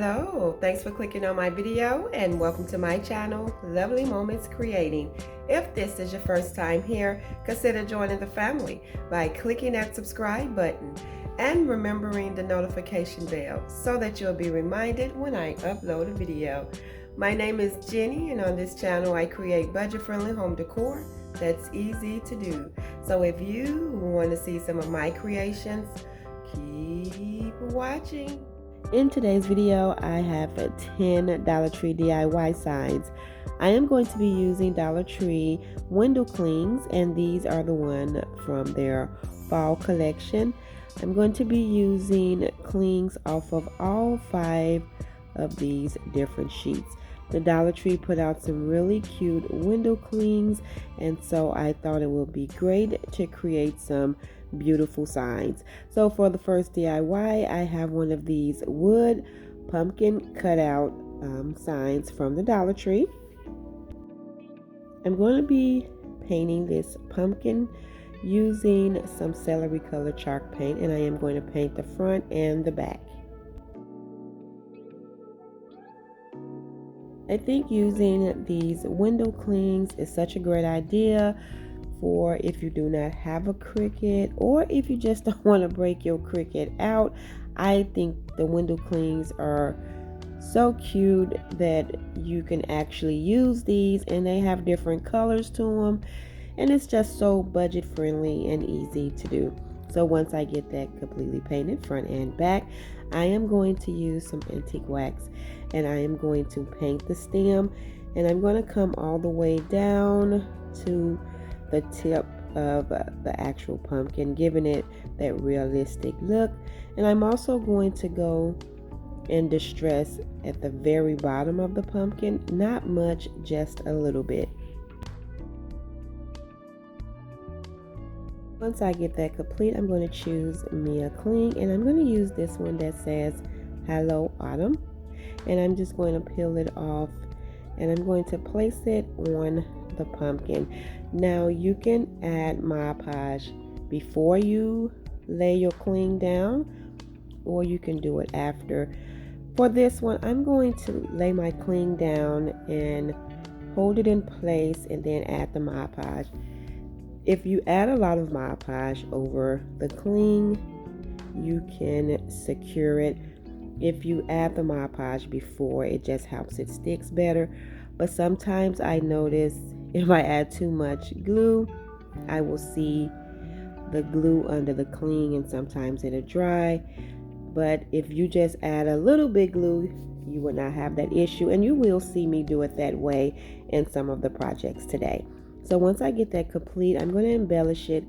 Hello, thanks for clicking on my video and welcome to my channel, Lovely Moments Creating. If this is your first time here, consider joining the family by clicking that subscribe button and remembering the notification bell so that you'll be reminded when I upload a video. My name is Jenny, and on this channel I create budget-friendly home decor that's easy to do. So if you want to see some of my creations, keep watching. In today's video, I have 10 Dollar Tree DIY signs. I am going to be using Dollar Tree window clings, and these are the one from their fall collection. I'm going to be using clings off of all 5 of these different sheets. The Dollar Tree put out some really cute window clings, and so I thought it would be great to create some beautiful signs. So for the first DIY, I have one of these wood pumpkin cutout signs from the Dollar Tree. I'm going to be painting this pumpkin using some celery color chalk paint, and I am going to paint the front and the back. I think using these window clings is such a great idea for if you do not have a Cricut, or if you just don't want to break your Cricut out. I think the window clings are so cute that you can actually use these, and they have different colors to them, and it's just so budget friendly and easy to do. So once I get that completely painted front and back, I am going to use some antique wax, and I am going to paint the stem, and I'm going to come all the way down to the tip of the actual pumpkin, giving it that realistic look. And I'm also going to go and distress at the very bottom of the pumpkin, not much, just a little bit. Once I get that complete, I'm going to choose me a cling, and I'm going to use this one that says Hello Autumn, and I'm just going to peel it off, and I'm going to place it on the pumpkin. Now you can add Mod Podge before you lay your cling down, or you can do it after. For this one, I'm going to lay my cling down and hold it in place and then add the Mod Podge. If you add a lot of Mod Podge over the cling, you can secure it. If you add the Mod Podge before, it just helps it sticks better. But sometimes I notice if I add too much glue, I will see the glue under the cling, and sometimes it'll dry. But if you just add a little bit glue, you will not have that issue, and you will see me do it that way in some of the projects today. So once I get that complete, I'm going to embellish it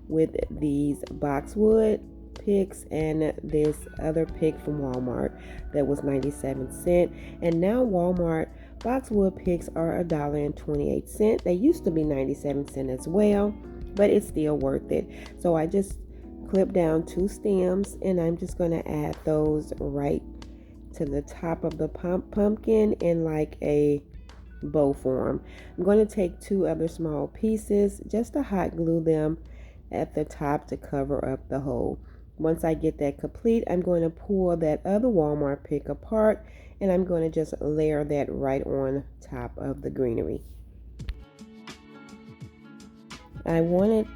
with these boxwood picks and this other pick from Walmart that was 97 cents. And now Walmart boxwood picks are $1.28. They used to be 97 cents as well, but it's still worth it. So I just clip down 2 stems, and I'm just going to add those right to the top of the pumpkin in like a bow form. I'm going to take 2 other small pieces just to hot glue them at the top to cover up the hole. Once I get that complete, I'm going to pull that other Walmart pick apart, and I'm going to just layer that right on top of the greenery. I wanted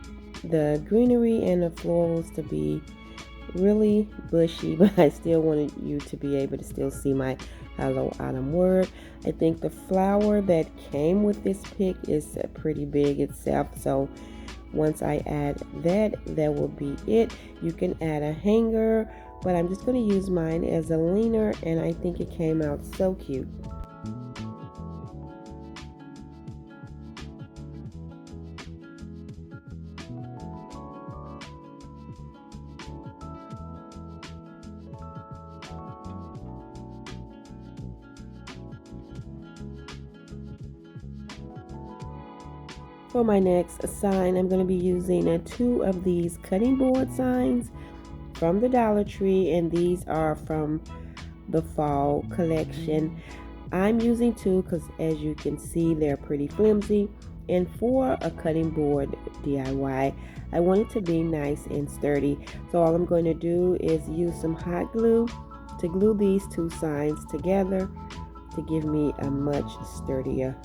the greenery and the florals to be really bushy, but I still wanted you to be able to still see my Hello Autumn word. I think the flower that came with this pick is pretty big itself, so once I add that, that will be it. You can add a hanger, but I'm just going to use mine as a leaner, and I think it came out so cute. For my next sign, I'm going to be using 2 of these cutting board signs from the Dollar Tree, and these are from the fall collection. I'm using 2 because, as you can see, they're pretty flimsy, and for a cutting board DIY, I want it to be nice and sturdy. So all I'm going to do is use some hot glue to glue these two signs together to give me a much sturdier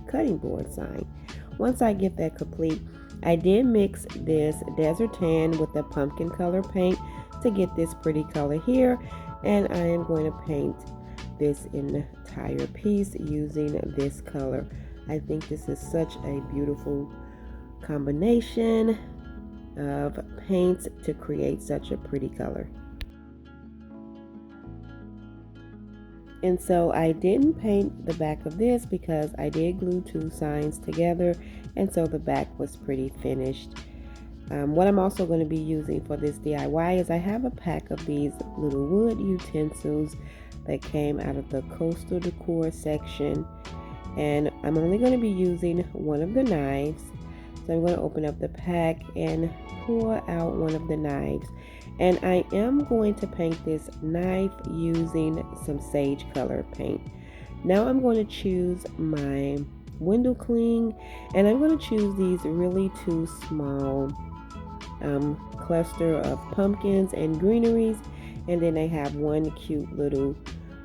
cutting board sign. Once I get that complete, I did mix this desert tan with the pumpkin color paint to get this pretty color here, and I am going to paint this entire piece using this color. I think this is such a beautiful combination of paints to create such a pretty color. And so I didn't paint the back of this because I did glue two signs together, and so the back was pretty finished. What I'm also going to be using for this DIY is I have a pack of these little wood utensils that came out of the coastal decor section, and I'm only going to be using one of the knives. So I'm going to open up the pack and pull out one of the knives, and I am going to paint this knife using some sage color paint. Now I'm going to choose my window cling, and I'm going to choose these really two small cluster of pumpkins and greeneries, and then I have one cute little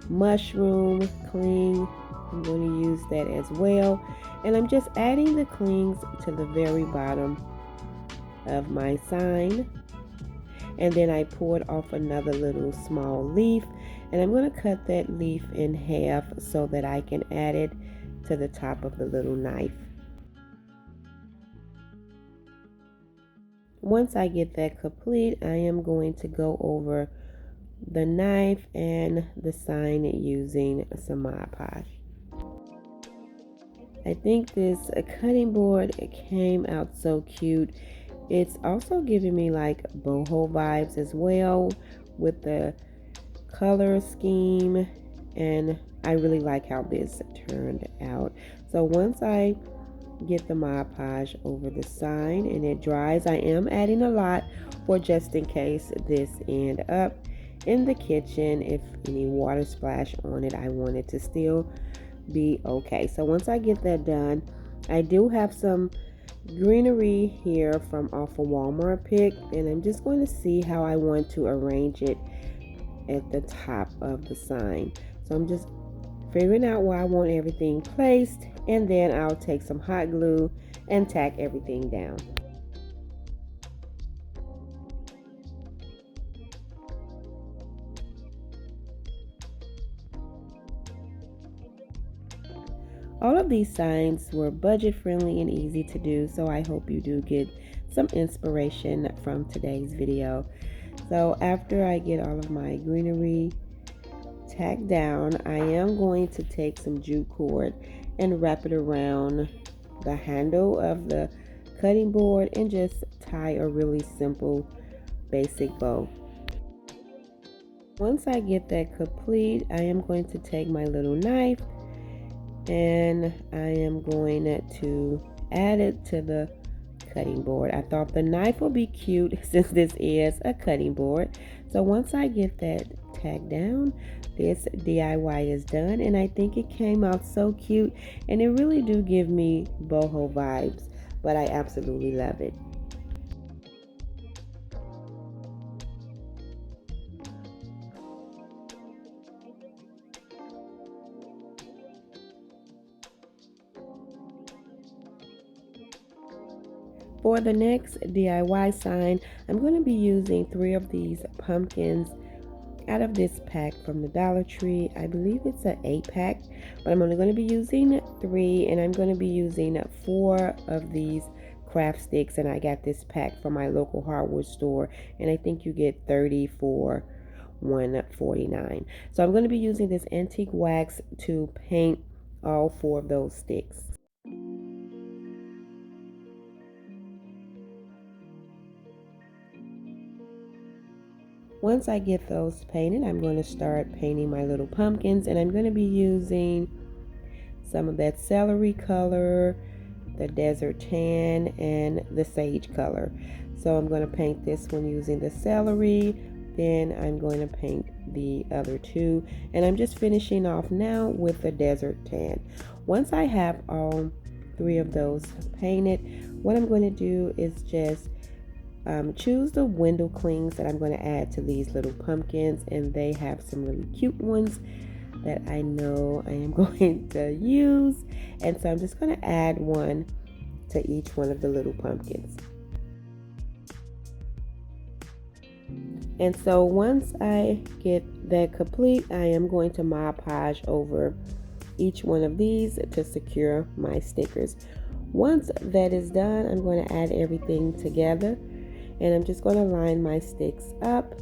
mushroom cling. I'm going to use that as well, and I'm just adding the clings to the very bottom of my sign, and then I poured off another little small leaf, and I'm going to cut that leaf in half so that I can add it to the top of the little knife. Once I get that complete, I am going to go over the knife and the sign using some Mod Podge. I think this cutting board came out so cute. It's also giving me like boho vibes as well with the color scheme, and I really like how this turned out. So once I get the Mod Podge over the sign and it dries, I am adding a lot for just in case this end up in the kitchen. If any water splash on it, I want it to still be okay. So once I get that done, I do have some greenery here from off a Walmart pick, and I'm just going to see how I want to arrange it at the top of the sign. So I'm just figuring out where I want everything placed, and then I'll take some hot glue and tack everything down. All of these signs were budget friendly and easy to do, so I hope you do get some inspiration from today's video. So after I get all of my greenery tacked down, I am going to take some jute cord and wrap it around the handle of the cutting board and just tie a really simple basic bow. Once I get that complete, I am going to take my little knife and I am going to add it to the cutting board. I thought the knife would be cute since this is a cutting board. So once I get that tacked down, this DIY is done, and I think it came out so cute, and it really do give me boho vibes, but I absolutely love it. For the next DIY sign, I'm going to be using 3 of these pumpkins out of this pack from the Dollar Tree. I believe it's an 8-pack, but I'm only going to be using 3, and I'm going to be using 4 of these craft sticks, and I got this pack from my local hardware store, and I think you get 30 for $1.49. So I'm going to be using this antique wax to paint all 4 of those sticks. Once I get those painted, I'm going to start painting my little pumpkins, and I'm going to be using some of that celery color, the desert tan, and the sage color. So I'm going to paint this one using the celery, then I'm going to paint the other 2, and I'm just finishing off now with the desert tan. Once I have all 3 of those painted, what I'm going to do is just choose the window clings that I'm going to add to these little pumpkins, and they have some really cute ones that I know I am going to use. And so I'm just going to add one to each one of the little pumpkins. And so once I get that complete, I am going to Mod Podge over each one of these to secure my stickers. Once that is done, I'm going to add everything together, and I'm just going to line my sticks up,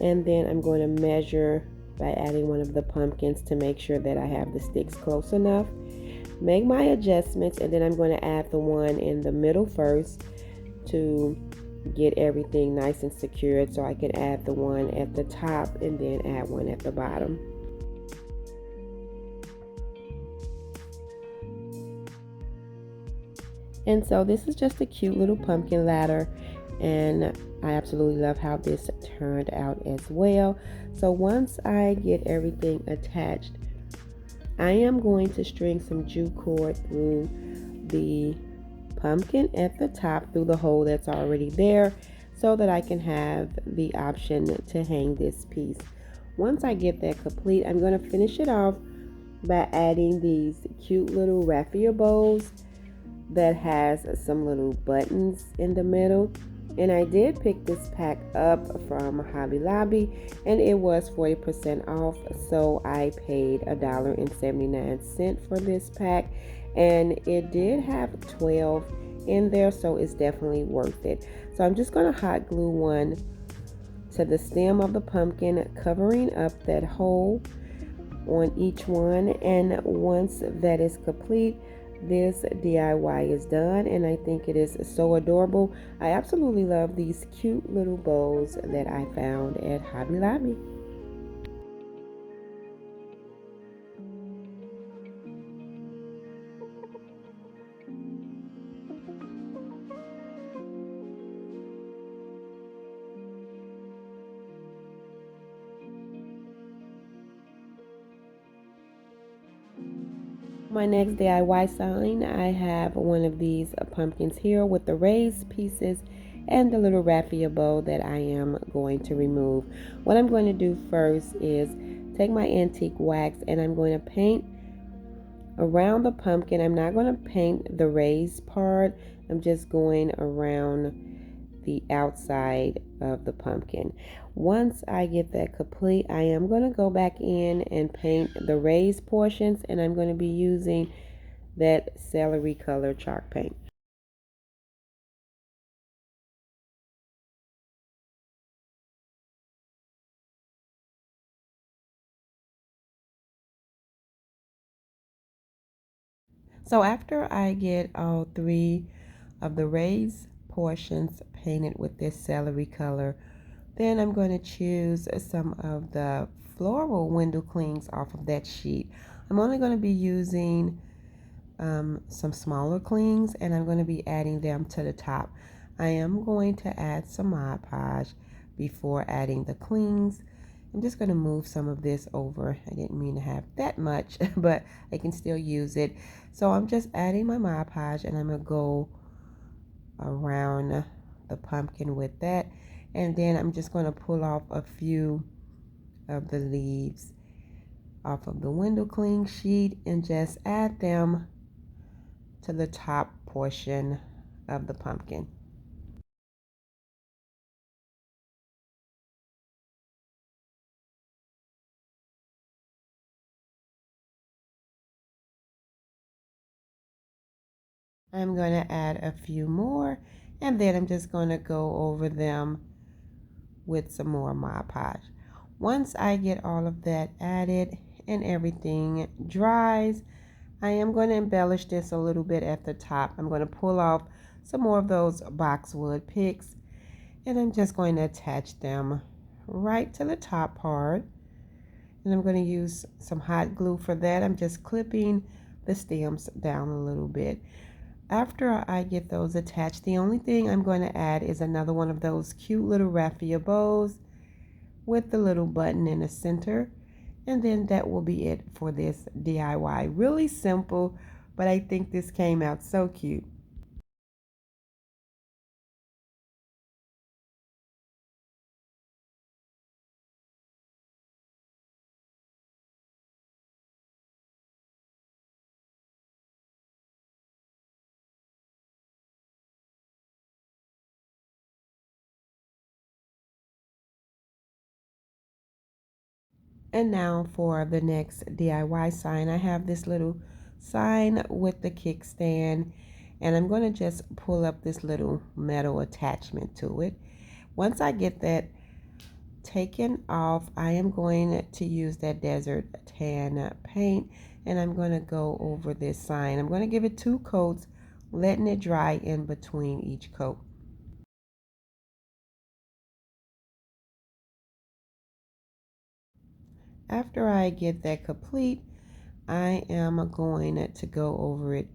and then I'm going to measure by adding one of the pumpkins to make sure that I have the sticks close enough. Make my adjustments, and then I'm going to add the one in the middle first to get everything nice and secured, so I can add the one at the top and then add one at the bottom. And so this is just a cute little pumpkin ladder, and I absolutely love how this turned out as well. So once I get everything attached, I am going to string some jute cord through the pumpkin at the top, through the hole that's already there, so that I can have the option to hang this piece. Once I get that complete, I'm going to finish it off by adding these cute little raffia bows that has some little buttons in the middle. And I did pick this pack up from Hobby Lobby, and it was 40% off, so I paid $1.79 for this pack, and it did have 12 in there, so it's definitely worth it. So I'm just going to hot glue one to the stem of the pumpkin, covering up that hole on each one. And once that is complete, this DIY is done, and I think it is so adorable. I absolutely love these cute little bows that I found at Hobby Lobby. My next DIY sign, I have one of these pumpkins here with the raised pieces and the little raffia bow that I am going to remove. What I'm going to do first is take my antique wax, and I'm going to paint around the pumpkin. I'm not going to paint the raised part. I'm just going around the outside of the pumpkin. Once I get that complete, I am going to go back in and paint the raised portions, and I'm going to be using that celery color chalk paint. So after I get all three of the raised portions painted with this celery color, then I'm going to choose some of the floral window clings off of that sheet. I'm only going to be using some smaller clings, and I'm going to be adding them to the top. I am going to add some Mod Podge before adding the clings. I'm just going to move some of this over. I didn't mean to have that much, but I can still use it. So I'm just adding my Mod Podge, and I'm going to go around the pumpkin with that. And then I'm just going to pull off a few of the leaves off of the window cling sheet and just add them to the top portion of the pumpkin. I'm going to add a few more, and then I'm just going to go over them with some more Mod Podge. Once I get all of that added and everything dries, I am going to embellish this a little bit at the top. I'm going to pull off some more of those boxwood picks, and I'm just going to attach them right to the top part. And I'm going to use some hot glue for that. I'm just clipping the stems down a little bit. After I get those attached, the only thing I'm going to add is another one of those cute little raffia bows with the little button in the center. And then that will be it for this DIY. Really simple, but I think this came out so cute. And now for the next DIY sign, I have this little sign with the kickstand, and I'm going to just pull up this little metal attachment to it. Once I get that taken off, I am going to use that desert tan paint, and I'm going to go over this sign. I'm going to give it 2 coats, letting it dry in between each coat. After I get that complete, I am going to go over it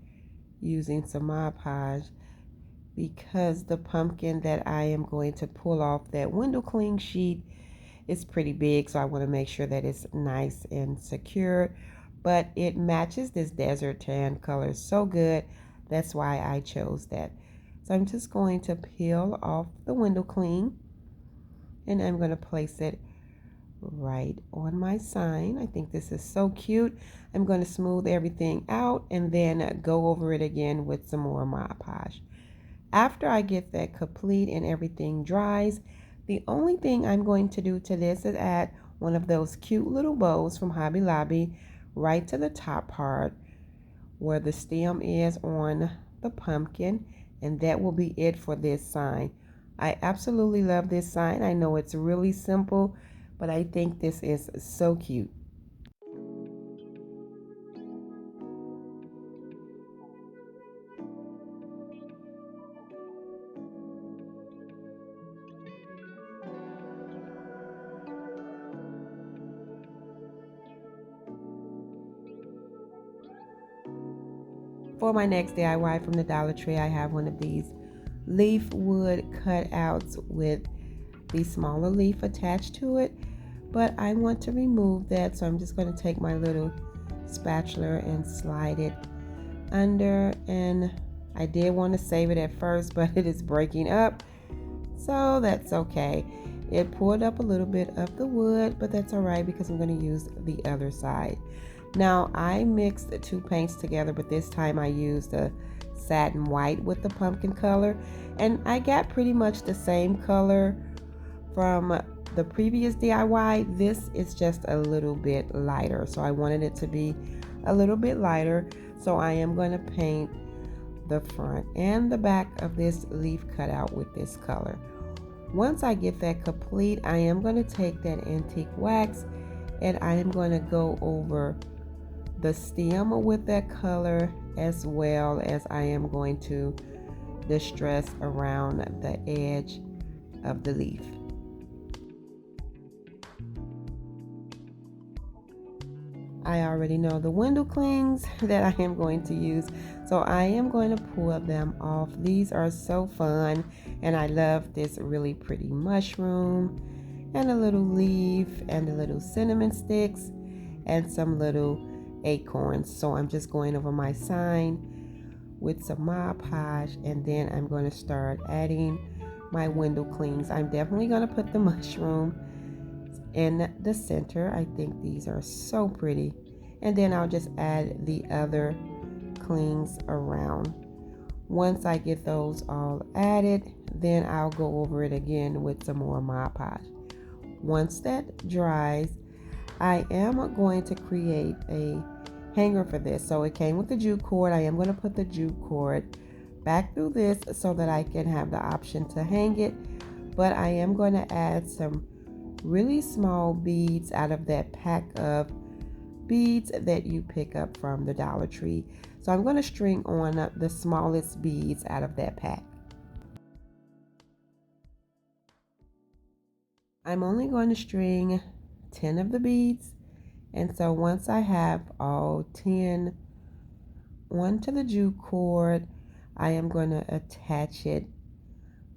using some Mod Podge, because the pumpkin that I am going to pull off that window cling sheet is pretty big, so I want to make sure that it's nice and secure, but it matches this desert tan color so good. That's why I chose that. So I'm just going to peel off the window cling, and I'm going to place it right on my sign. I think this is so cute. I'm going to smooth everything out and then go over it again with some more Mod Podge. After I get that complete and everything dries, the only thing I'm going to do to this is add one of those cute little bows from Hobby Lobby right to the top part where the stem is on the pumpkin, and that will be it for this sign. I absolutely love this sign. I know it's really simple, but I think this is so cute. For my next DIY from the Dollar Tree, I have one of these leaf wood cutouts with the smaller leaf attached to it, but I want to remove that, so I'm just going to take my little spatula and slide it under. And I did want to save it at first, but it is breaking up, so that's okay. It pulled up a little bit of the wood, but that's all right because I'm going to use the other side. Now I mixed the 2 paints together, but this time I used the satin white with the pumpkin color, and I got pretty much the same color from the previous DIY. This is just a little bit lighter, so I wanted it to be a little bit lighter. So I am going to paint the front and the back of this leaf cutout with this color. Once I get that complete, I am going to take that antique wax and I am going to go over the stem with that color, as well as I am going to distress around the edge of the leaf. I already know the window clings that I am going to use, so I am going to pull them off. These are so fun, and I love this really pretty mushroom and a little leaf and the little cinnamon sticks and some little acorns. So I'm just going over my sign with some Mod Podge, and then I'm going to start adding my window clings. I'm definitely going to put the mushroom in the center. I think these are so pretty, and then I'll just add the other clings around. Once I get those all added, then I'll go over it again with some more Mod Podge. Once that dries, I am going to create a hanger for this. So it came with the jute cord. I am going to put the jute cord back through this so that I can have the option to hang it, but I am going to add some really small beads out of that pack of beads that you pick up from the Dollar Tree. So I'm going to string on the smallest beads out of that pack. I'm only going to string 10 of the beads, and so once I have all 10 onto the jute cord, I am going to attach it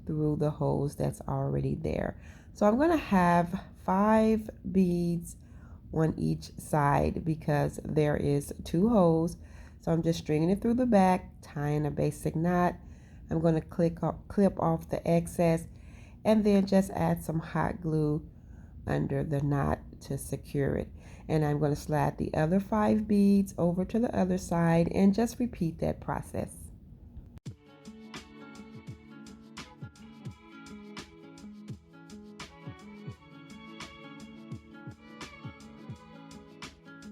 through the holes that's already there. So I'm going to have 5 beads on each side because there is 2 holes. So I'm just stringing it through the back, tying a basic knot. I'm going to clip off the excess, and then just add some hot glue under the knot to secure it. And I'm going to slide the other 5 beads over to the other side and just repeat that process.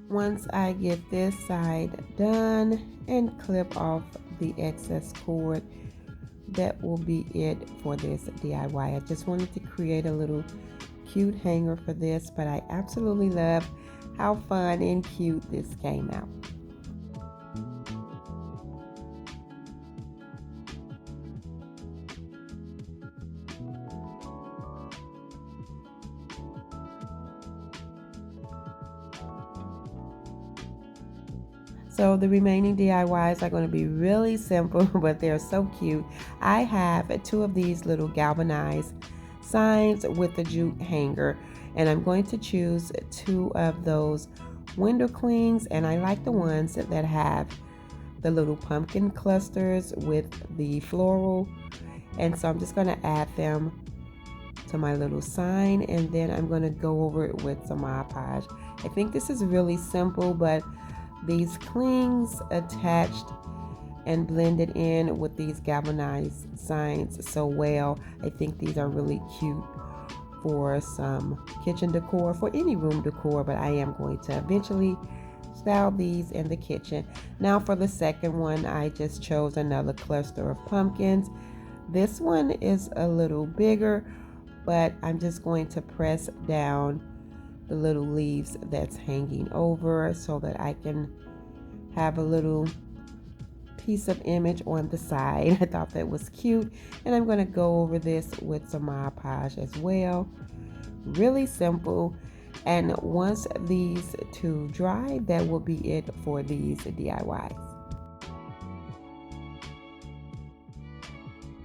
Once I get this side done and clip off the excess cord, that will be it for this DIY. I just wanted to create a little cute hanger for this, but I absolutely love how fun and cute this came out. So the remaining DIYs are going to be really simple, but they're so cute. I have two of these little galvanized signs with the jute hanger, and I'm going to choose two of those window clings, and I like the ones that have the little pumpkin clusters with the floral, and so I'm just going to add them to my little sign, and then I'm going to go over it with some Mod Podge. I think this is really simple, but these clings attached and blended in with these galvanized signs so well. I think these are really cute for some kitchen decor, for any room decor, but I am going to eventually style these in the kitchen. Now for the second one, I just chose another cluster of pumpkins. This one is a little bigger, but I'm just going to press down the little leaves that's hanging over so that I can have a little piece of image on the side. I thought that was cute, and I'm going to go over this with some Mod Podge as well. Really simple, and once these two dry, that will be it for these DIYs.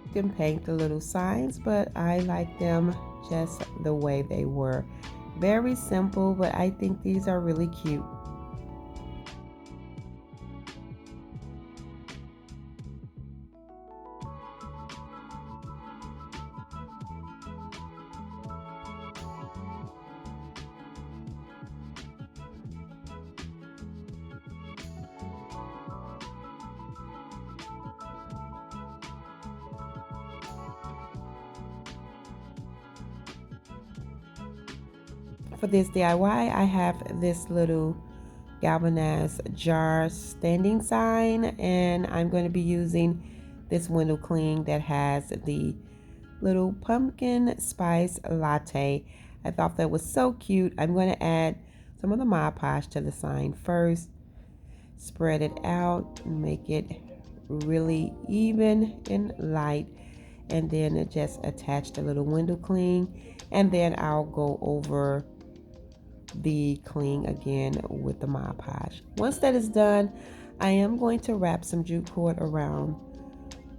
You can paint the little signs, but I like them just the way they were. Very simple, but I think these are really cute. For this DIY, I have this little galvanized jar standing sign, and I'm going to be using this window cling that has the little pumpkin spice latte. I thought that was so cute. I'm going to add some of the Mod Podge to the sign first, spread it out, make it really even and light, and then just attach the little window cling, and then I'll go over the cling again with the Mod Podge. Once that is done, I am going to wrap some jute cord around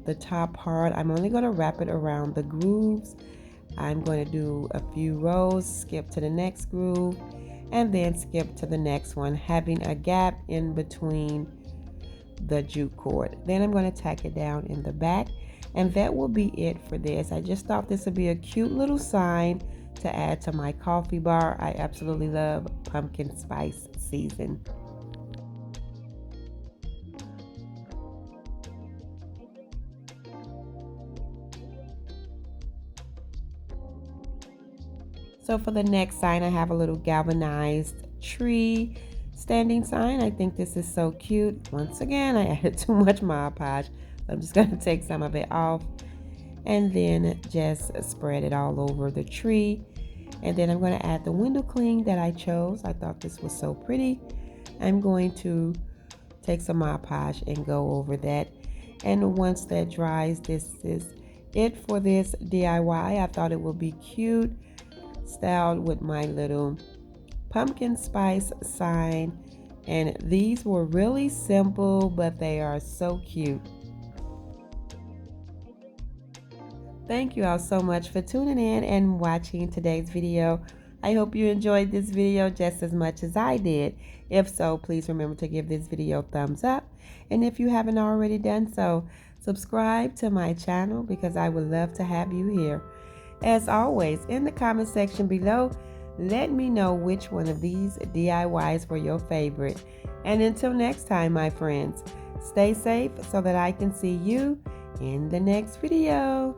the top part. I'm only going to wrap it around the grooves. I'm going to do a few rows, skip to the next groove, and then skip to the next one, having a gap in between the jute cord. Then I'm going to tack it down in the back, and that will be it for this. I just thought this would be a cute little sign to add to my coffee bar. I absolutely love pumpkin spice season. So for the next sign, I have a little galvanized tree standing sign. I think this is so cute. Once again, I added too much Mod Podge, so I'm just going to take some of it off and then just spread it all over the tree. And then I'm going to add the window cling that I chose. I thought this was so pretty. I'm going to take some Mod Podge and go over that. And once that dries, this is it for this DIY. I thought it would be cute, styled with my little pumpkin spice sign. And these were really simple, but they are so cute. Thank you all so much for tuning in and watching today's video. I hope you enjoyed this video just as much as I did. If so, please remember to give this video a thumbs up. And if you haven't already done so, subscribe to my channel because I would love to have you here. As always, in the comment section below, let me know which one of these DIYs were your favorite. And until next time, my friends, stay safe so that I can see you in the next video.